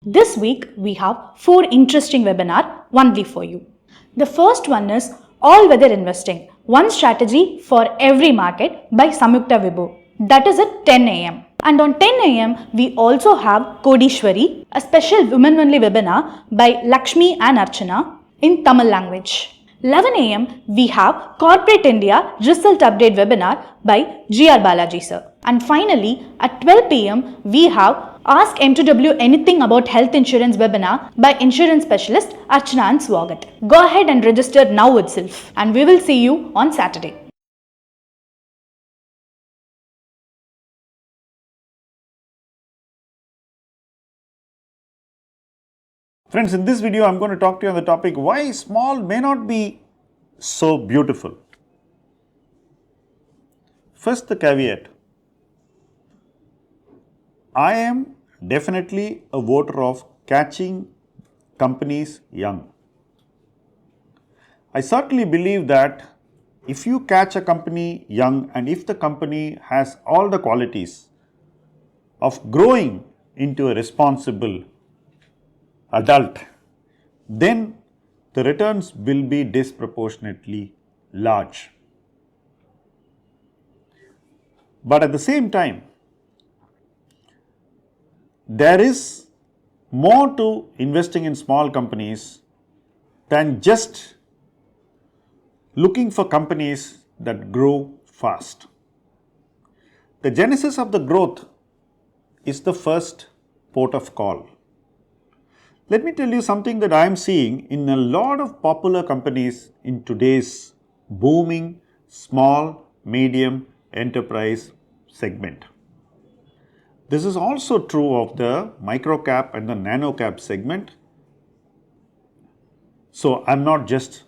This week we have 4 interesting webinars only for you. The first one is All Weather Investing, one strategy for every market by Samyukta Vibhu. That is at 10 a.m. And on 10 a.m. we also have Kodishwari, a special women only webinar by Lakshmi and Archana in Tamil language. 11 a.m. we have Corporate India Result Update webinar by G.R. Balaji sir. And finally at 12 p.m. we have Ask M2W Anything About Health Insurance webinar by insurance specialist Archana and Swagat. Go ahead and register now itself, and we will see you on Saturday. Friends, in this video, I'm going to talk to you on the topic why small may not be so beautiful. First, the caveat. I am definitely a voter of catching companies young. I certainly believe that if you catch a company young and if the company has all the qualities of growing into a responsible adult, then the returns will be disproportionately large. But at the same time, there is more to investing in small companies than just looking for companies that grow fast. The genesis of the growth is the first port of call. Let me tell you something that I am seeing in a lot of popular companies in today's booming small, medium enterprise segment. This is also true of the micro cap and the nano cap segment. So I'm not just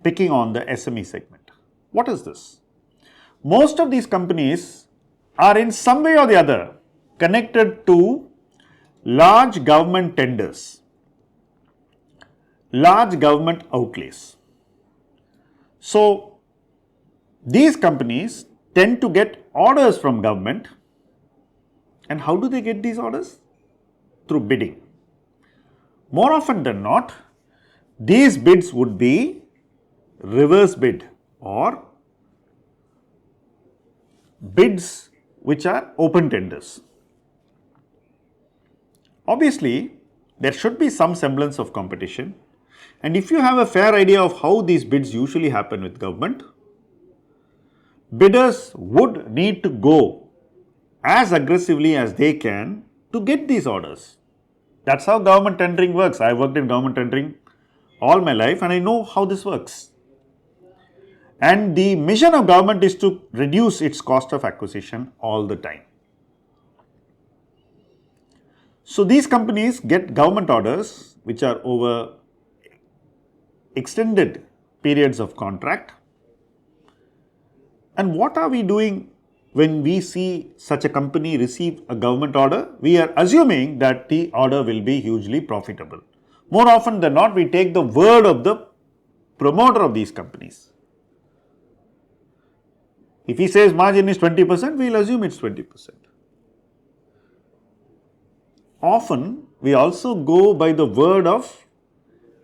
picking on the SME segment. What is this? Most of these companies are in some way or the other connected to large government tenders, large government outlays. So these companies tend to get orders from government. And how do they get these orders? Through bidding. More often than not, these bids would be reverse bid or bids which are open tenders. Obviously, there should be some semblance of competition, and if you have a fair idea of how these bids usually happen with government, bidders would need to go as aggressively as they can to get these orders. That's how government tendering works. I worked in government tendering all my life and I know how this works. And the mission of government is to reduce its cost of acquisition all the time. So these companies get government orders which are over extended periods of contract. And what are we doing when we see such a company receive a government order? We are assuming that the order will be hugely profitable. More often than not, we take the word of the promoter of these companies. If he says margin is 20%, we will assume it's 20%. Often, we also go by the word of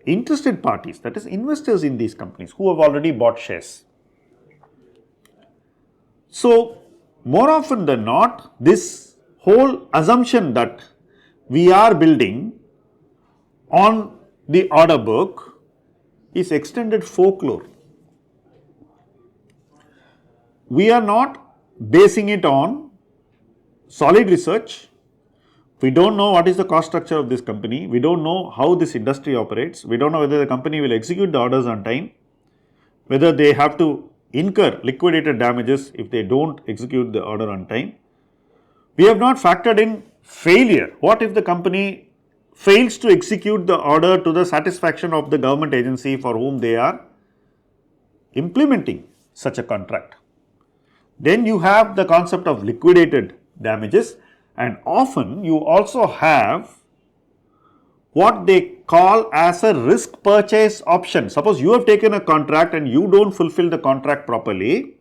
interested parties, that is investors in these companies who have already bought shares. So, more often than not, this whole assumption that we are building on the order book is extended folklore. We are not basing it on solid research. We don't know what is the cost structure of this company. We don't know how this industry operates. We don't know whether the company will execute the orders on time, whether they have to incur liquidated damages if they don't execute the order on time. We have not factored in failure. What if the company fails to execute the order to the satisfaction of the government agency for whom they are implementing such a contract? Then you have the concept of liquidated damages, and often you also have what they call as a risk purchase option. Suppose you have taken a contract and you don't fulfill the contract properly,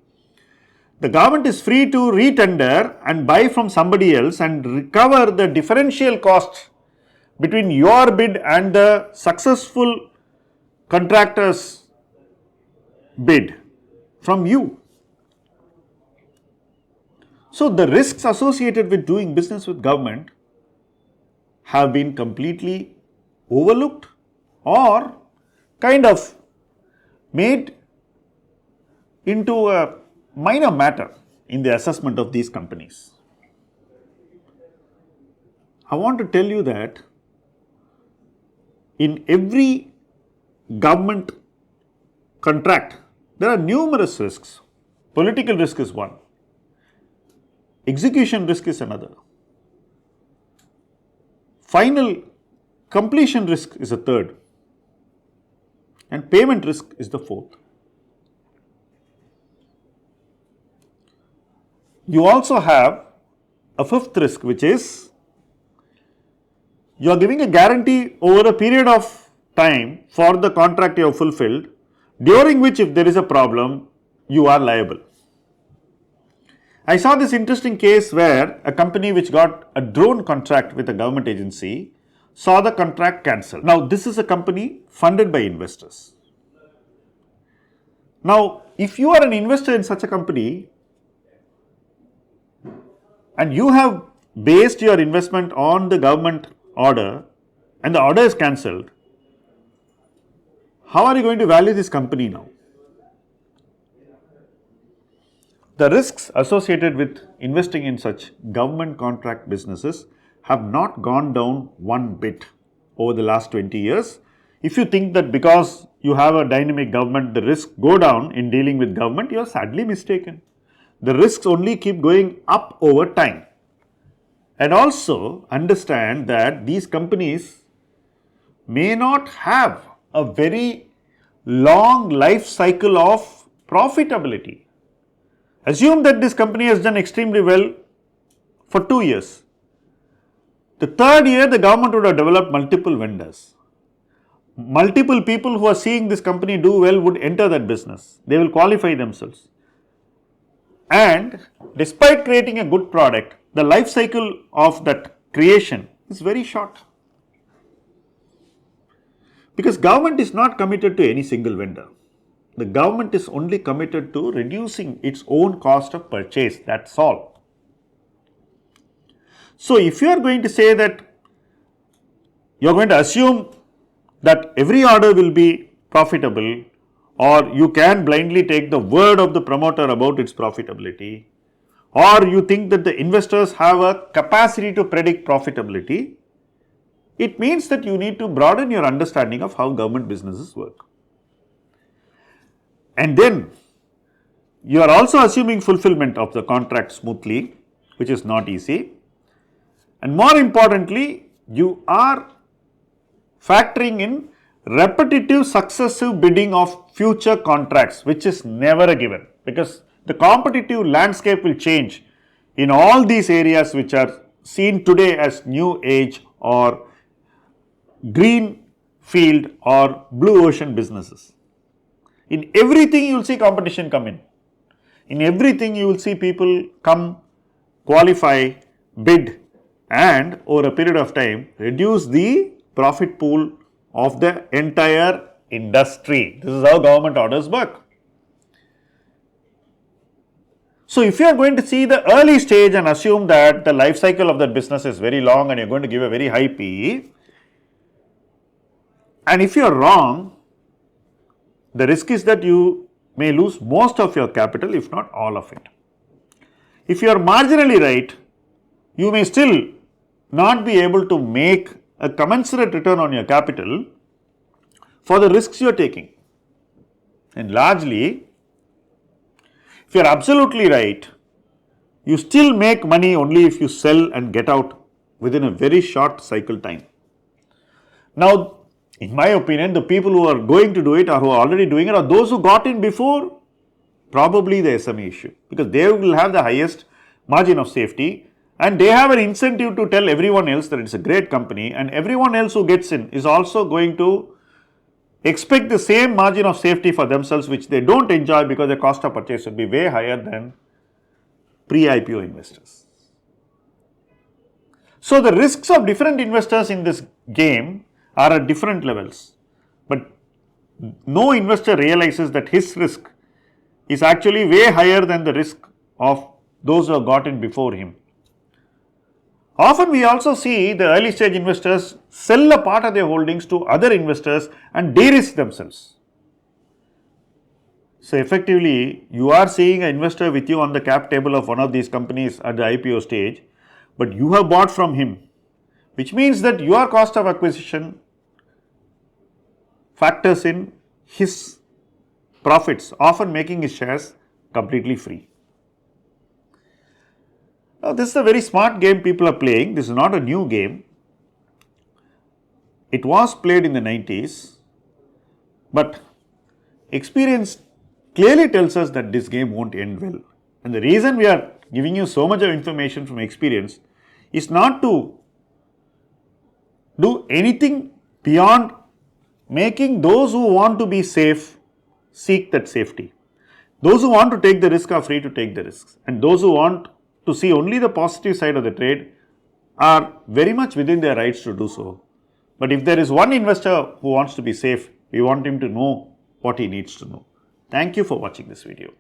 the government is free to retender and buy from somebody else and recover the differential cost between your bid and the successful contractor's bid from you. So the risks associated with doing business with government have been completely overlooked or kind of made into a minor matter in the assessment of these companies. I want to tell you that in every government contract, there are numerous risks. Political risk is one. Execution risk is another. Final completion risk is a third. And payment risk is the fourth. You also have a fifth risk, which is you are giving a guarantee over a period of time for the contract you have fulfilled, during which if there is a problem, you are liable. I saw this interesting case where a company which got a drone contract with a government agency saw the contract cancelled. Now, this is a company funded by investors. Now, if you are an investor in such a company and you have based your investment on the government order and the order is cancelled, how are you going to value this company now? The risks associated with investing in such government contract businesses have not gone down one bit over the last 20 years. If you think that because you have a dynamic government, the risks go down in dealing with government, you are sadly mistaken. The risks only keep going up over time. And also understand that these companies may not have a very long life cycle of profitability. Assume that this company has done extremely well for 2 years. The third year, the government would have developed multiple vendors. Multiple people who are seeing this company do well would enter that business. They will qualify themselves. And despite creating a good product, the life cycle of that creation is very short. Because government is not committed to any single vendor. The government is only committed to reducing its own cost of purchase, that's all. So if you are going to say that you are going to assume that every order will be profitable, or you can blindly take the word of the promoter about its profitability, or you think that the investors have a capacity to predict profitability, it means that you need to broaden your understanding of how government businesses work. And then you are also assuming fulfillment of the contract smoothly, which is not easy. And more importantly, you are factoring in repetitive successive bidding of future contracts, which is never a given, because the competitive landscape will change in all these areas which are seen today as new age or green field or blue ocean businesses. In everything you will see competition come in. In everything you will see people come, qualify, bid, and over a period of time reduce the profit pool of the entire industry. This is how government orders work. So if you are going to see the early stage and assume that the life cycle of that business is very long and you are going to give a very high PE, and if you are wrong, the risk is that you may lose most of your capital, if not all of it. If you are marginally right, you may still not be able to make a commensurate return on your capital for the risks you are taking. And largely, if you are absolutely right, you still make money only if you sell and get out within a very short cycle time. Now, in my opinion, the people who are going to do it or who are already doing it are those who got in before, probably the SME issue, because they will have the highest margin of safety and they have an incentive to tell everyone else that it's a great company, and everyone else who gets in is also going to expect the same margin of safety for themselves, which they don't enjoy because the cost of purchase will be way higher than pre-IPO investors. So, the risks of different investors in this game are at different levels, but no investor realizes that his risk is actually way higher than the risk of those who have got in before him. Often we also see the early stage investors sell a part of their holdings to other investors and de-risk themselves. So effectively, you are seeing an investor with you on the cap table of one of these companies at the IPO stage, but you have bought from him, which means that your cost of acquisition factors in his profits, often making his shares completely free. Now, this is a very smart game people are playing. This is not a new game. It was played in the 90s, but experience clearly tells us that this game won't end well. And the reason we are giving you so much of information from experience is not to do anything beyond making those who want to be safe seek that safety. Those who want to take the risk are free to take the risks, and those who want to see only the positive side of the trade are very much within their rights to do so. But if there is one investor who wants to be safe, we want him to know what he needs to know. Thank you for watching this video.